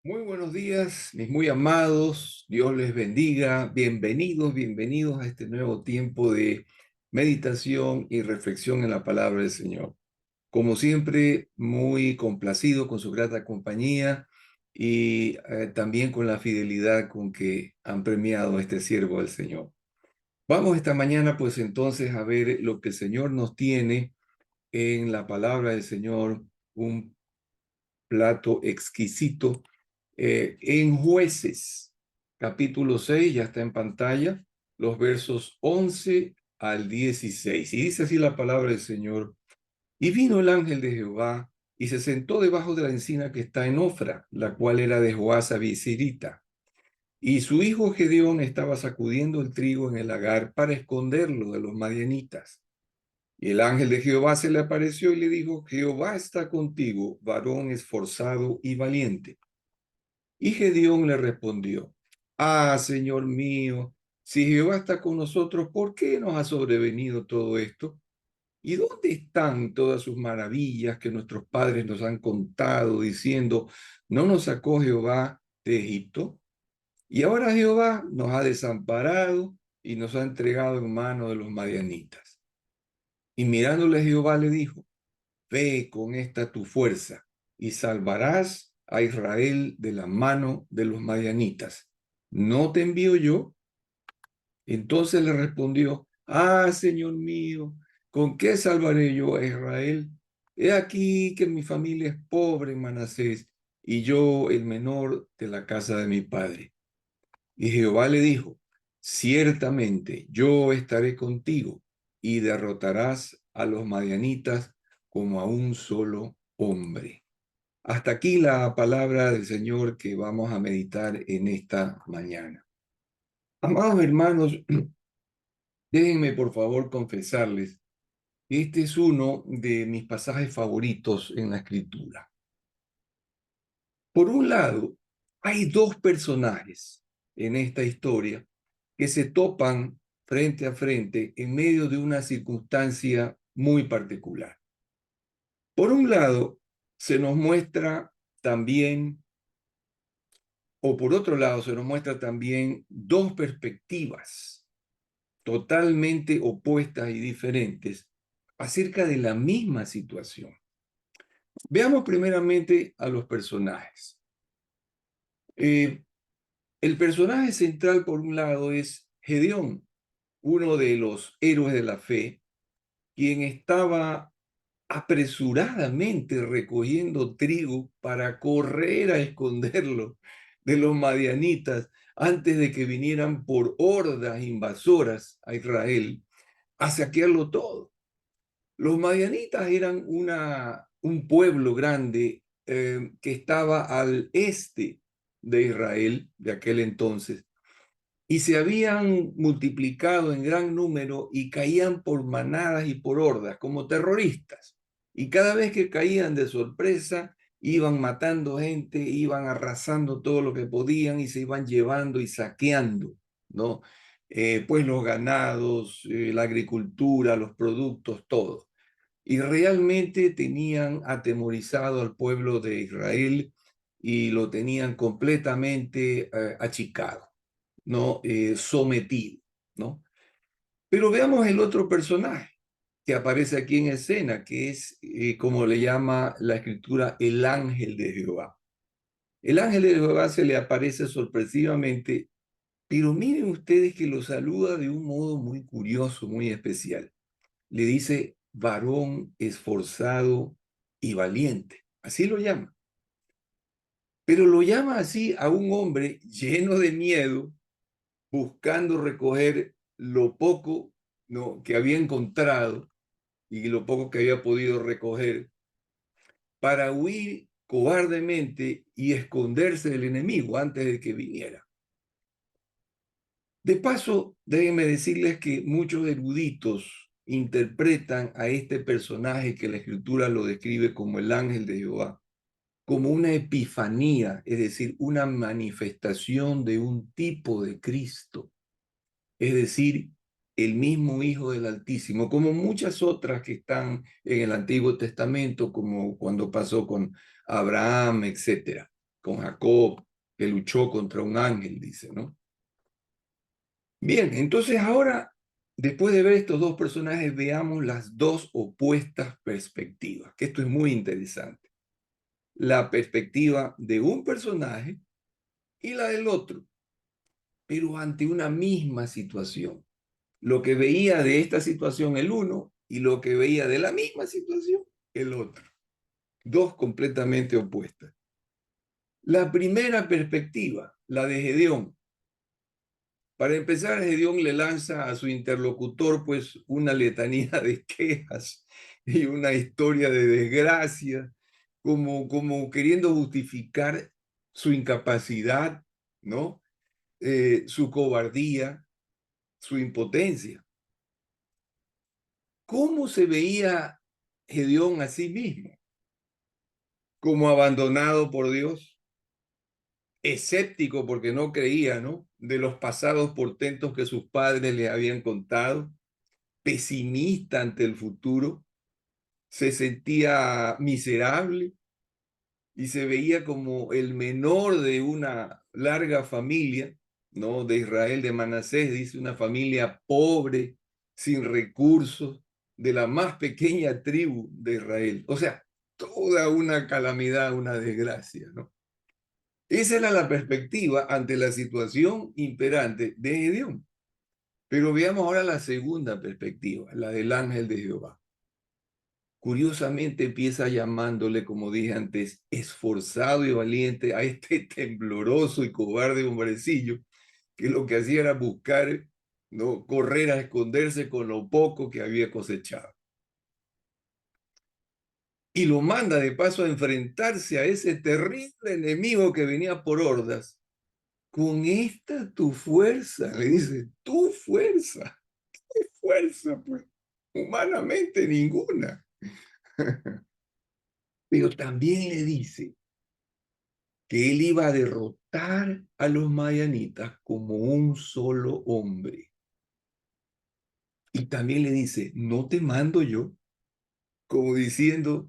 Muy buenos días, mis muy amados. Dios les bendiga. Bienvenidos, bienvenidos a este nuevo tiempo de meditación y reflexión en la palabra del Señor. Como siempre, muy complacido con su grata compañía y también con la fidelidad con que han premiado a este siervo del Señor. Vamos esta mañana pues entonces a ver lo que el Señor nos tiene en la palabra del Señor, un plato exquisito en Jueces, capítulo 6, ya está en pantalla, los versos 11 al 16. Y dice así la palabra del Señor. Y vino el ángel de Jehová y se sentó debajo de la encina que está en Ofra, la cual era de Joás Abisirita. Y su hijo Gedeón estaba sacudiendo el trigo en el lagar para esconderlo de los madianitas. Y el ángel de Jehová se le apareció y le dijo: Jehová está contigo, varón esforzado y valiente. Y Gedeón le respondió: Señor mío, si Jehová está con nosotros, ¿por qué nos ha sobrevenido todo esto? ¿Y dónde están todas sus maravillas que nuestros padres nos han contado, diciendo: ¿no nos sacó Jehová de Egipto? Y ahora Jehová nos ha desamparado y nos ha entregado en mano de los madianitas. Y mirándole Jehová le dijo: Ve con esta tu fuerza y salvarás a Israel de la mano de los madianitas. ¿No te envío yo? Entonces le respondió: Señor mío, ¿con qué salvaré yo a Israel? He aquí que mi familia es pobre en Manasés y yo el menor de la casa de mi padre. Y Jehová le dijo: Ciertamente yo estaré contigo y derrotarás a los madianitas como a un solo hombre. Hasta aquí la palabra del Señor que vamos a meditar en esta mañana. Amados hermanos, déjenme por favor confesarles que este es uno de mis pasajes favoritos en la Escritura. Por un lado, hay dos personajes en esta historia que se topan frente a frente en medio de una circunstancia muy particular. Por un lado, se nos muestra también, o por otro lado, se nos muestra también dos perspectivas totalmente opuestas y diferentes acerca de la misma situación. Veamos primeramente a los personajes. Eh, el personaje central, por un lado, es Gedeón, uno de los héroes de la fe, quien estaba apresuradamente recogiendo trigo para correr a esconderlo de los madianitas antes de que vinieran por hordas invasoras a Israel a saquearlo todo. Los madianitas eran un pueblo grande que estaba al este de Israel de aquel entonces y se habían multiplicado en gran número y caían por manadas y por hordas como terroristas. Y cada vez que caían de sorpresa, iban matando gente, iban arrasando todo lo que podían y se iban llevando y saqueando, ¿no? Pues los ganados, la agricultura, los productos, todo. Y realmente tenían atemorizado al pueblo de Israel y lo tenían completamente achicado, ¿no? Sometido, ¿no? Pero veamos el otro personaje que aparece aquí en escena, que es, como le llama la escritura, el ángel de Jehová. El ángel de Jehová se le aparece sorpresivamente, pero miren ustedes que lo saluda de un modo muy curioso, muy especial. Le dice varón esforzado y valiente, así lo llama. Pero lo llama así a un hombre lleno de miedo, buscando recoger lo poco, ¿no?, que había encontrado y lo poco que había podido recoger para huir cobardemente y esconderse del enemigo antes de que viniera. De paso, déjenme decirles que muchos eruditos interpretan a este personaje que la escritura lo describe como el ángel de Jehová, como una epifanía, es decir, una manifestación de un tipo de Cristo, es decir, el mismo Hijo del Altísimo, como muchas otras que están en el Antiguo Testamento, como cuando pasó con Abraham, etcétera. con Jacob, que luchó contra un ángel, dice, ¿no? Bien, entonces ahora, después de ver estos dos personajes, veamos las dos opuestas perspectivas, que esto es muy interesante. La perspectiva de un personaje y la del otro, pero ante una misma situación. Lo que veía de esta situación el uno y lo que veía de la misma situación el otro. Dos completamente opuestas. La primera perspectiva, la de Gedeón. Para empezar, Gedeón le lanza a su interlocutor pues una letanía de quejas y una historia de desgracia, como queriendo justificar su incapacidad, ¿no? Su cobardía, su impotencia. ¿Cómo se veía Gedeón a sí mismo? Como abandonado por Dios, escéptico porque no creía, ¿no? De los pasados portentos que sus padres le habían contado, pesimista ante el futuro, se sentía miserable y se veía como el menor de una larga familia, ¿no? De Israel, de Manasés, dice una familia pobre, sin recursos, de la más pequeña tribu de Israel. O sea, toda una calamidad, una desgracia, ¿no? Esa era la perspectiva ante la situación imperante de Gedeón. Pero veamos ahora la segunda perspectiva, la del ángel de Jehová. Curiosamente empieza llamándole, como dije antes, esforzado y valiente a este tembloroso y cobarde hombrecillo, que lo que hacía era buscar, ¿no? Correr a esconderse con lo poco que había cosechado. Y lo manda de paso a enfrentarse a ese terrible enemigo que venía por hordas. Con esta tu fuerza, le dice, tu fuerza, ¿qué fuerza? Pues humanamente ninguna. Pero también le dice que él iba a derrotar a los madianitas como un solo hombre. Y también le dice, no te mando yo, como diciendo,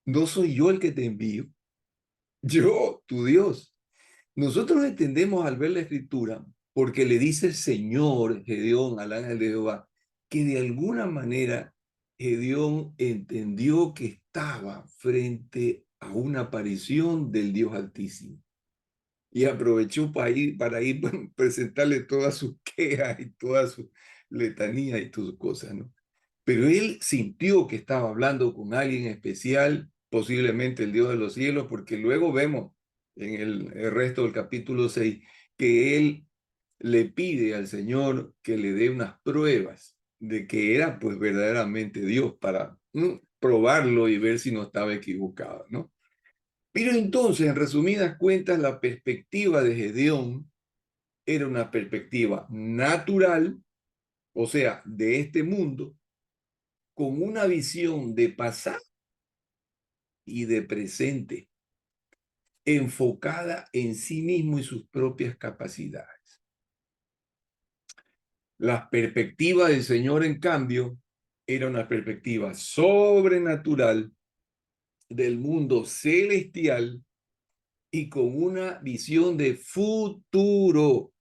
no soy yo el que te envío, yo, tu Dios. Nosotros entendemos al ver la escritura, porque le dice el Señor Gedeón al ángel de Jehová, que de alguna manera Gedeón entendió que estaba frente a una aparición del Dios Altísimo. Y aprovechó para ir presentarle todas sus quejas y todas sus letanías y sus cosas, ¿no? Pero él sintió que estaba hablando con alguien especial, posiblemente el Dios de los cielos, porque luego vemos en el resto del capítulo 6 que él le pide al Señor que le dé unas pruebas de que era pues verdaderamente Dios para probarlo y ver si no estaba equivocado, ¿no? Pero entonces, en resumidas cuentas, la perspectiva de Gedeón era una perspectiva natural, o sea, de este mundo, con una visión de pasado y de presente, enfocada en sí mismo y sus propias capacidades. La perspectiva del Señor, en cambio, era una perspectiva sobrenatural del mundo celestial y con una visión de futuro,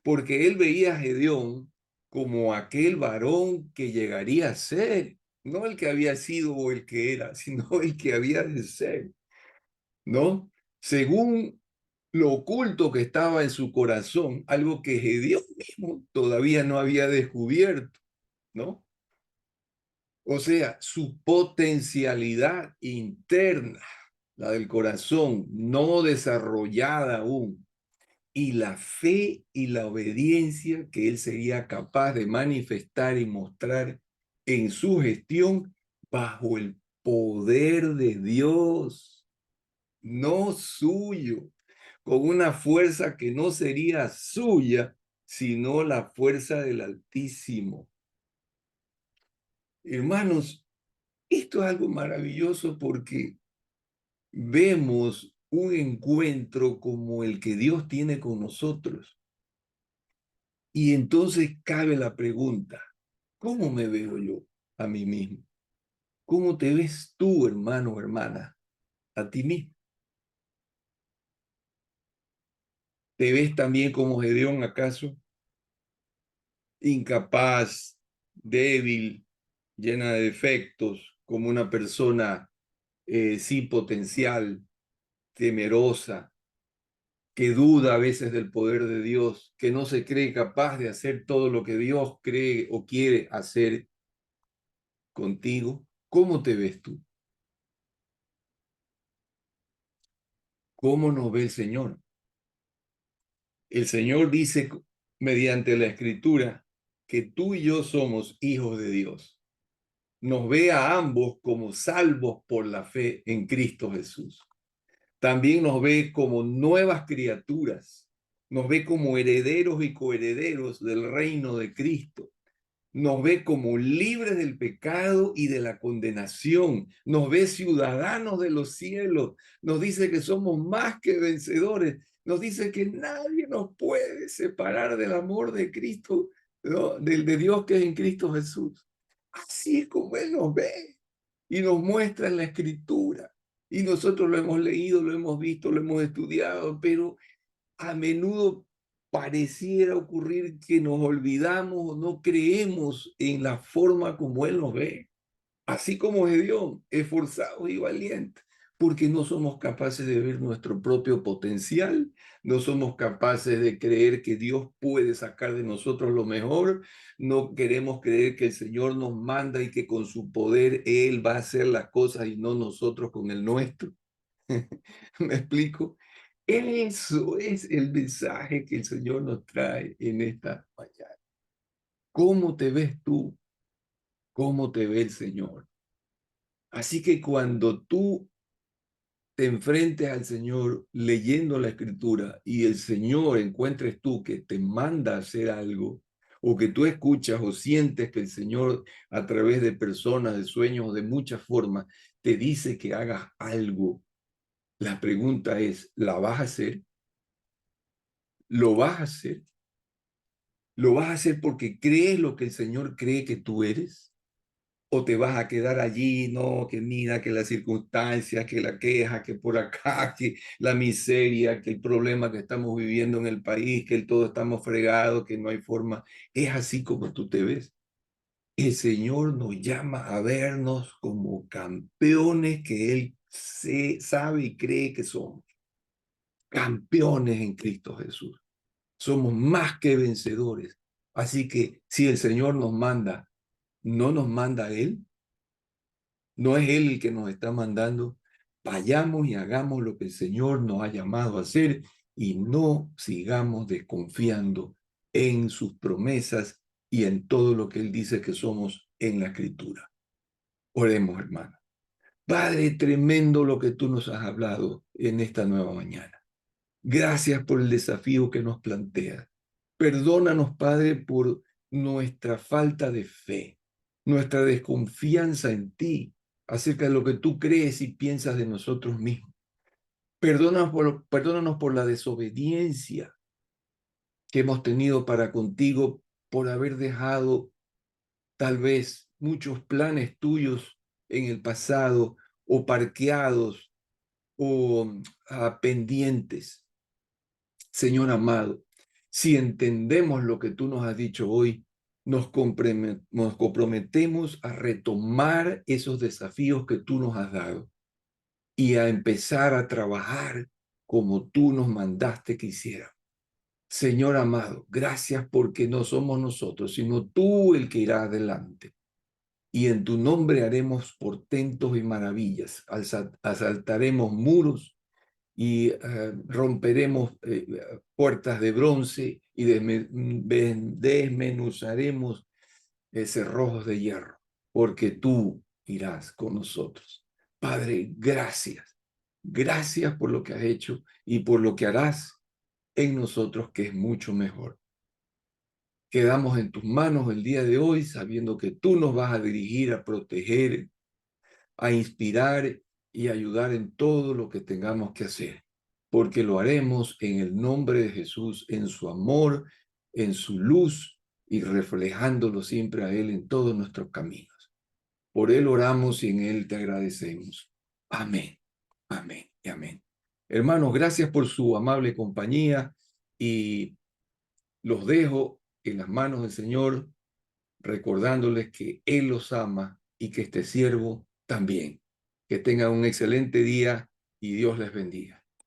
porque él veía a Gedeón como aquel varón que llegaría a ser, no el que había sido o el que era, sino el que había de ser, ¿no? Según lo oculto que estaba en su corazón, algo que Gedeón mismo todavía no había descubierto, ¿no? O sea, su potencialidad interna, la del corazón, no desarrollada aún, y la fe y la obediencia que él sería capaz de manifestar y mostrar en su gestión bajo el poder de Dios, no suyo, con una fuerza que no sería suya, sino la fuerza del Altísimo. Hermanos, esto es algo maravilloso porque vemos un encuentro como el que Dios tiene con nosotros. Y entonces cabe la pregunta, ¿cómo me veo yo a mí mismo? ¿Cómo te ves tú, hermano o hermana, a ti mismo? ¿Te ves también como Gedeón, acaso? Incapaz, débil, llena de defectos, como una persona sin potencial, temerosa, que duda a veces del poder de Dios, que no se cree capaz de hacer todo lo que Dios cree o quiere hacer contigo. ¿Cómo te ves tú? ¿Cómo nos ve el Señor? El Señor dice mediante la Escritura que tú y yo somos hijos de Dios. Nos ve a ambos como salvos por la fe en Cristo Jesús. También nos ve como nuevas criaturas, nos ve como herederos y coherederos del reino de Cristo, nos ve como libres del pecado y de la condenación, nos ve ciudadanos de los cielos, nos dice que somos más que vencedores, nos dice que nadie nos puede separar del amor de Cristo, ¿no? de Dios que es en Cristo Jesús. Así es como Él nos ve y nos muestra en la Escritura. Y nosotros lo hemos leído, lo hemos visto, lo hemos estudiado, pero a menudo pareciera ocurrir que nos olvidamos o no creemos en la forma como Él nos ve. Así como Gedeón, esforzados y valientes, porque no somos capaces de ver nuestro propio potencial, no somos capaces de creer que Dios puede sacar de nosotros lo mejor, no queremos creer que el Señor nos manda y que con su poder Él va a hacer las cosas y no nosotros con el nuestro. ¿Me explico? Eso es el mensaje que el Señor nos trae en esta mañana. ¿Cómo te ves tú? ¿Cómo te ve el Señor? Así que cuando tú te enfrentes al Señor leyendo la Escritura y el Señor encuentres tú que te manda a hacer algo, o que tú escuchas o sientes que el Señor a través de personas, de sueños, de muchas formas, te dice que hagas algo, la pregunta es, ¿la vas a hacer? ¿Lo vas a hacer? ¿Lo vas a hacer porque crees lo que el Señor cree que tú eres? ¿O te vas a quedar allí, no, que mira, que las circunstancias, que la queja, que por acá, que la miseria, que el problema que estamos viviendo en el país, que el todo estamos fregados, que no hay forma? Es así como tú te ves. El Señor nos llama a vernos como campeones que Él sabe y cree que somos. Campeones en Cristo Jesús. Somos más que vencedores. Así que si el Señor nos manda, no nos manda a Él, no es Él el que nos está mandando, vayamos y hagamos lo que el Señor nos ha llamado a hacer y no sigamos desconfiando en sus promesas y en todo lo que Él dice que somos en la Escritura. Oremos, hermano. Padre, tremendo lo que tú nos has hablado en esta nueva mañana. Gracias por el desafío que nos plantea. Perdónanos, Padre, por nuestra falta de fe, nuestra desconfianza en ti acerca de lo que tú crees y piensas de nosotros mismos. Perdónanos por la desobediencia que hemos tenido para contigo, por haber dejado tal vez muchos planes tuyos en el pasado o parqueados o pendientes. Señor amado, si entendemos lo que tú nos has dicho hoy, nos comprometemos a retomar esos desafíos que tú nos has dado y a empezar a trabajar como tú nos mandaste que hiciéramos. Señor amado, gracias porque no somos nosotros, sino tú el que irá adelante. Y en tu nombre haremos portentos y maravillas, asaltaremos muros y romperemos puertas de bronce y desmenuzaremos cerrojos de hierro, porque tú irás con nosotros. Padre, gracias. Gracias por lo que has hecho y por lo que harás en nosotros, que es mucho mejor. Quedamos en tus manos el día de hoy, sabiendo que tú nos vas a dirigir, a proteger, a inspirar y ayudar en todo lo que tengamos que hacer, porque lo haremos en el nombre de Jesús, en su amor, en su luz y reflejándolo siempre a Él en todos nuestros caminos. Por Él oramos y en Él te agradecemos. Amén, amén y amén. Hermanos, gracias por su amable compañía. y los dejo en las manos del Señor, recordándoles que Él los ama y que este siervo también. Que tengan un excelente día y Dios les bendiga.